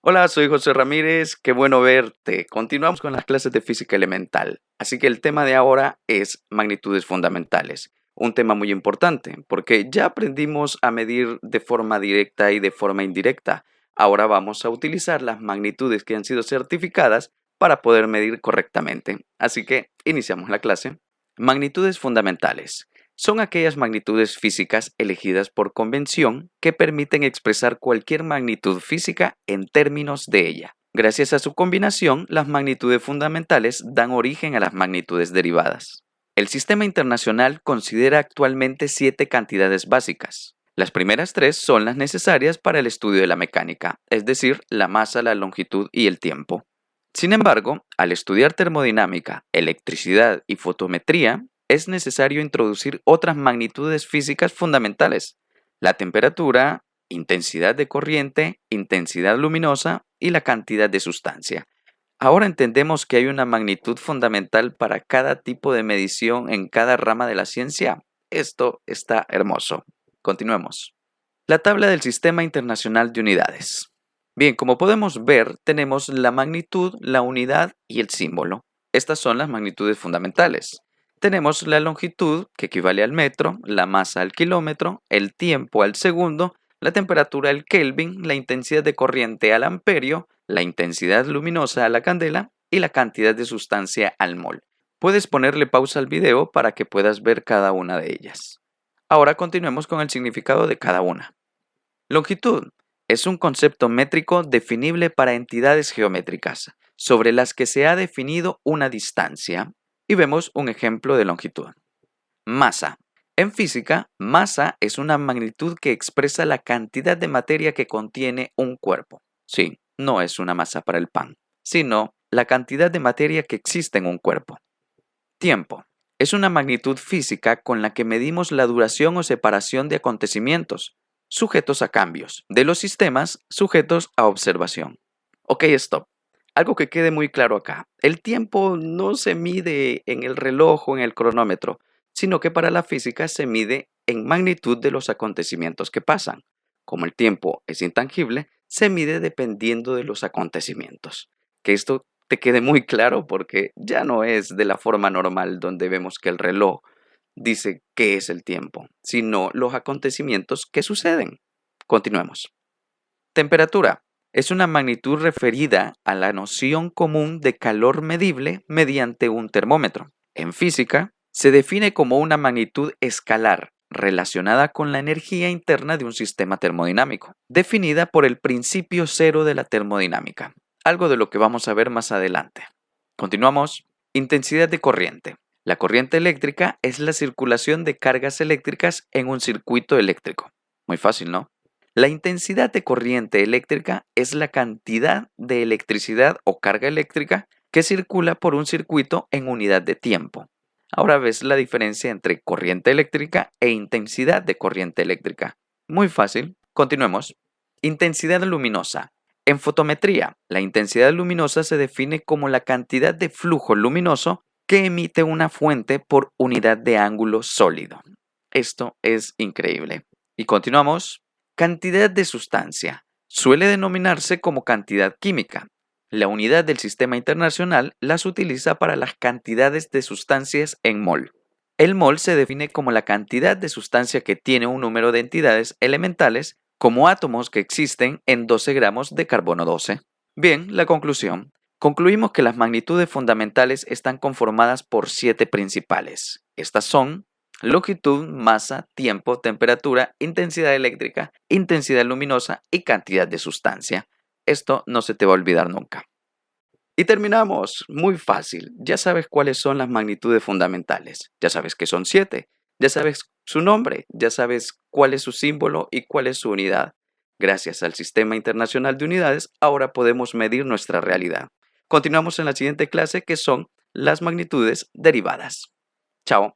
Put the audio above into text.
Hola, soy José Ramírez, qué bueno verte. Continuamos con las clases de física elemental. Así que el tema de ahora es magnitudes fundamentales. Un tema muy importante porque ya aprendimos a medir de forma directa y de forma indirecta. Ahora vamos a utilizar las magnitudes que han sido certificadas para poder medir correctamente. Así que iniciamos la clase. Magnitudes fundamentales. Son aquellas magnitudes físicas elegidas por convención que permiten expresar cualquier magnitud física en términos de ella. Gracias a su combinación, las magnitudes fundamentales dan origen a las magnitudes derivadas. El sistema internacional considera actualmente 7 cantidades básicas. Las primeras 3 son las necesarias para el estudio de la mecánica, es decir, la masa, la longitud y el tiempo. Sin embargo, al estudiar termodinámica, electricidad y fotometría, es necesario introducir otras magnitudes físicas fundamentales: la temperatura, intensidad de corriente, intensidad luminosa y la cantidad de sustancia. Ahora entendemos que hay una magnitud fundamental para cada tipo de medición en cada rama de la ciencia. Esto está hermoso. Continuemos. La tabla del Sistema Internacional de Unidades. Bien, como podemos ver, tenemos la magnitud, la unidad y el símbolo. Estas son las magnitudes fundamentales. Tenemos la longitud, que equivale al metro, la masa al kilómetro, el tiempo al segundo, la temperatura al Kelvin, la intensidad de corriente al amperio, la intensidad luminosa a la candela y la cantidad de sustancia al mol. Puedes ponerle pausa al video para que puedas ver cada una de ellas. Ahora continuemos con el significado de cada una. Longitud es un concepto métrico definible para entidades geométricas, sobre las que se ha definido una distancia, y vemos un ejemplo de longitud. Masa. En física, masa es una magnitud que expresa la cantidad de materia que contiene un cuerpo. Sí, no es una masa para el pan, sino la cantidad de materia que existe en un cuerpo. Tiempo. Es una magnitud física con la que medimos la duración o separación de acontecimientos, sujetos a cambios, de los sistemas sujetos a observación. Ok, stop. Algo que quede muy claro acá. El tiempo no se mide en el reloj o en el cronómetro, sino que para la física se mide en magnitud de los acontecimientos que pasan. Como el tiempo es intangible, se mide dependiendo de los acontecimientos. Que esto te quede muy claro porque ya no es de la forma normal donde vemos que el reloj dice qué es el tiempo, sino los acontecimientos que suceden. Continuemos. Temperatura. Es una magnitud referida a la noción común de calor medible mediante un termómetro. En física, se define como una magnitud escalar relacionada con la energía interna de un sistema termodinámico, definida por el principio cero de la termodinámica, algo de lo que vamos a ver más adelante. Continuamos. Intensidad de corriente. La corriente eléctrica es la circulación de cargas eléctricas en un circuito eléctrico. Muy fácil, ¿no? La intensidad de corriente eléctrica es la cantidad de electricidad o carga eléctrica que circula por un circuito en unidad de tiempo. Ahora ves la diferencia entre corriente eléctrica e intensidad de corriente eléctrica. Muy fácil. Continuemos. Intensidad luminosa. En fotometría, la intensidad luminosa se define como la cantidad de flujo luminoso que emite una fuente por unidad de ángulo sólido. Esto es increíble. Y continuamos. Cantidad de sustancia. Suele denominarse como cantidad química. La unidad del sistema internacional las utiliza para las cantidades de sustancias en mol. El mol se define como la cantidad de sustancia que tiene un número de entidades elementales como átomos que existen en 12 gramos de carbono 12. Bien, la conclusión. Concluimos que las magnitudes fundamentales están conformadas por 7 principales. Estas son longitud, masa, tiempo, temperatura, intensidad eléctrica, intensidad luminosa y cantidad de sustancia. Esto no se te va a olvidar nunca. Y terminamos. Muy fácil. Ya sabes cuáles son las magnitudes fundamentales. Ya sabes que son 7. Ya sabes su nombre. Ya sabes cuál es su símbolo y cuál es su unidad. Gracias al Sistema Internacional de Unidades, ahora podemos medir nuestra realidad. Continuamos en la siguiente clase, que son las magnitudes derivadas. Chao.